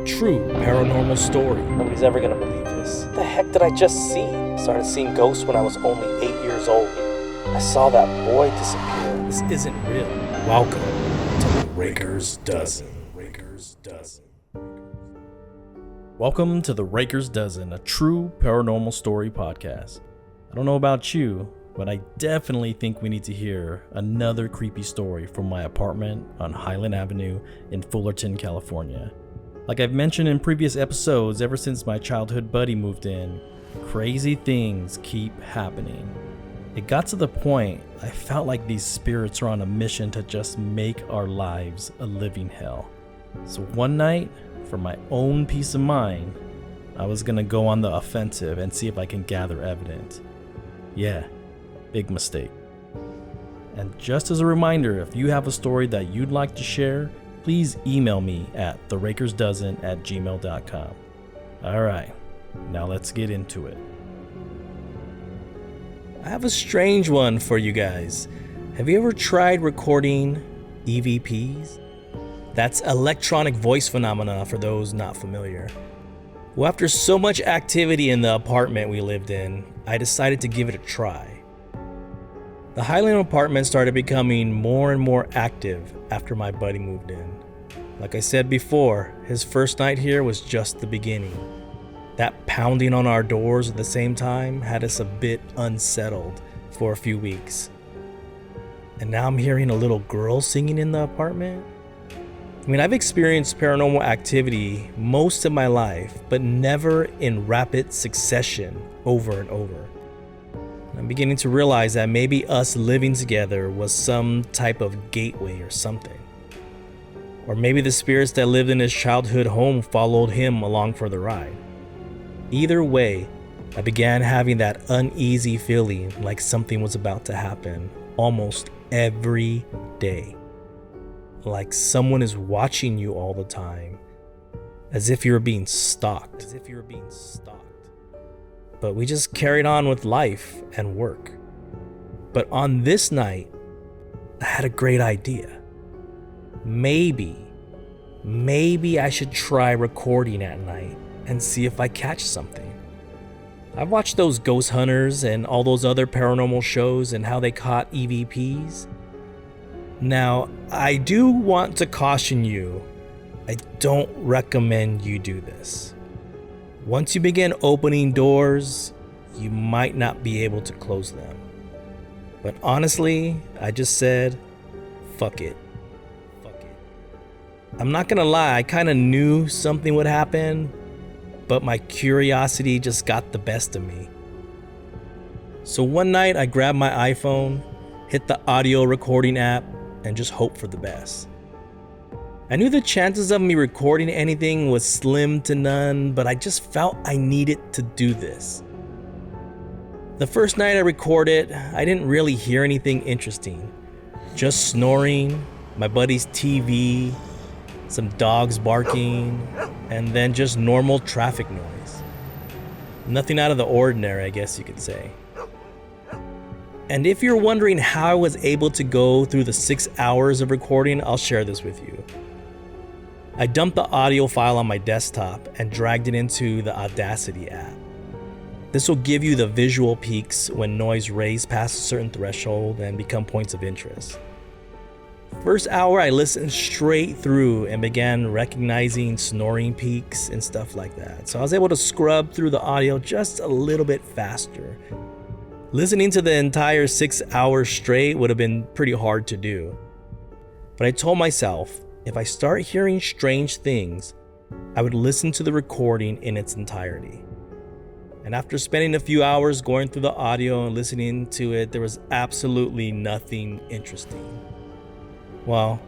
true paranormal story. Nobody's ever gonna believe this. What the heck did I just see? Started seeing ghosts when I was only 8 years old. I saw that boy disappear. This isn't real. Welcome to the Raker'z Dozen. Welcome to the Raker'z Dozen, a true paranormal story podcast. I don't know about you, but I definitely think we need to hear another creepy story from my apartment on Highland Avenue in Fullerton, California. Like I've mentioned in previous episodes, ever since my childhood buddy moved in, crazy things keep happening. It got to the point I felt like these spirits are on a mission to just make our lives a living hell. So one night, for my own peace of mind, I was gonna go on the offensive and see if I can gather evidence. Yeah, big mistake. And just as a reminder, if you have a story that you'd like to share, please email me at therakersdozen@gmail.com. Alright, now let's get into it. I have a strange one for you guys. Have you ever tried recording EVPs? That's electronic voice phenomena for those not familiar. Well, after so much activity in the apartment we lived in, I decided to give it a try. The Highland apartment started becoming more and more active after my buddy moved in. Like I said before, his first night here was just the beginning. That pounding on our doors at the same time had us a bit unsettled for a few weeks. And now I'm hearing a little girl singing in the apartment. I mean, I've experienced paranormal activity most of my life, but never in rapid succession over and over. I'm beginning to realize that maybe us living together was some type of gateway or something. Or maybe the spirits that lived in his childhood home followed him along for the ride. Either way, I began having that uneasy feeling like something was about to happen almost every day. Like someone is watching you all the time, as if you're being stalked. But we just carried on with life and work. But on this night, I had a great idea. Maybe I should try recording at night and see if I catch something. I've watched those ghost hunters and all those other paranormal shows and how they caught EVPs. Now, I do want to caution you, I don't recommend you do this. Once you begin opening doors, you might not be able to close them. But honestly, I just said, fuck it. I'm not gonna lie, I kinda knew something would happen, but my curiosity just got the best of me. So one night I grabbed my iPhone, hit the audio recording app, and just hope for the best. I knew the chances of me recording anything was slim to none, but I just felt I needed to do this. The first night I recorded, I didn't really hear anything interesting. Just snoring, my buddy's TV, some dogs barking, and then just normal traffic noise. Nothing out of the ordinary, I guess you could say. And if you're wondering how I was able to go through the 6 hours of recording, I'll share this with you. I dumped the audio file on my desktop and dragged it into the Audacity app. This will give you the visual peaks when noise raise past a certain threshold and become points of interest. First hour, I listened straight through and began recognizing snoring peaks and stuff like that. So I was able to scrub through the audio just a little bit faster. Listening to the entire 6 hours straight would have been pretty hard to do. But I told myself, if I start hearing strange things, I would listen to the recording in its entirety. And after spending a few hours going through the audio and listening to it, there was absolutely nothing interesting. Well,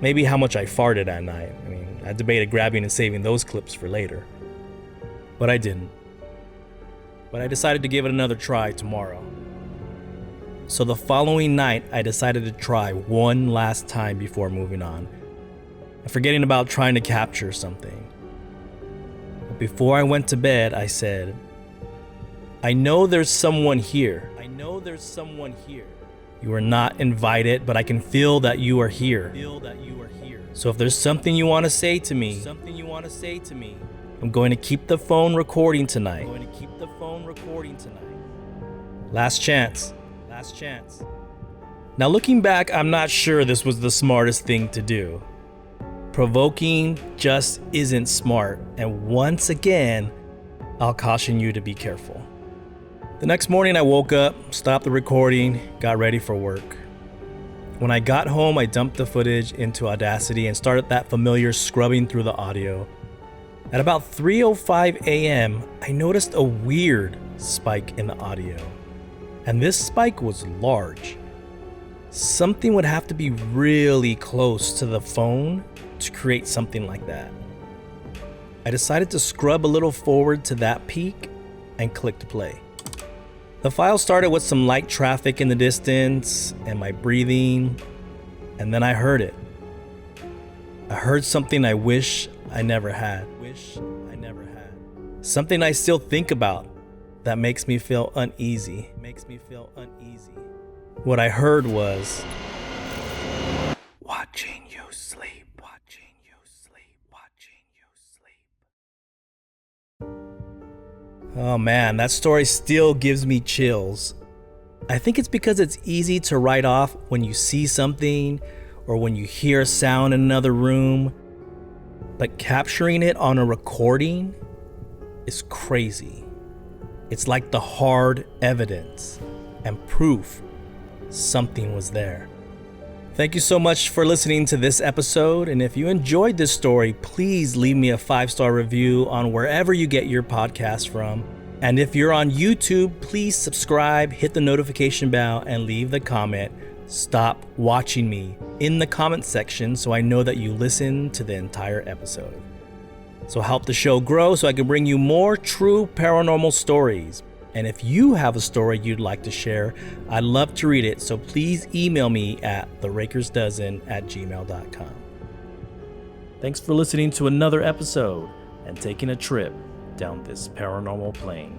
maybe how much I farted at night. I mean, I debated grabbing and saving those clips for later. But I didn't. But I decided to give it another try tomorrow. So the following night, I decided to try one last time before moving on, forgetting about trying to capture something. But before I went to bed, I said, I know there's someone here. You are not invited, but I can feel that you are here. So if there's something you want to say to me, I'm going to keep the phone recording tonight. Last chance. Now looking back, I'm not sure this was the smartest thing to do. Provoking just isn't smart, and once again, I'll caution you to be careful. The next morning I woke up, stopped the recording, got ready for work. When I got home, I dumped the footage into Audacity and started that familiar scrubbing through the audio. At about 3:05 a.m., I noticed a weird spike in the audio. And this spike was large. Something would have to be really close to the phone to create something like that. I decided to scrub a little forward to that peak and clicked play. The file started with some light traffic in the distance and my breathing, and then I heard it. I heard something I wish I never had. Something I still think about that makes me feel uneasy. What I heard was watching you sleep. Oh man, that story still gives me chills. I think it's because it's easy to write off when you see something or when you hear a sound in another room, but capturing it on a recording is crazy. It's like the hard evidence and proof something was there. Thank you so much for listening to this episode, and if you enjoyed this story, please leave me a 5-star review on wherever you get your podcast from. And if you're on YouTube, please subscribe, hit the notification bell, and leave the comment, "Stop watching me," in the comment section so I know that you listened to the entire episode. So help the show grow so I can bring you more true paranormal stories. And if you have a story you'd like to share, I'd love to read it, so please email me at rakersdozen@gmail.com. Thanks for listening to another episode and taking a trip down this paranormal plane.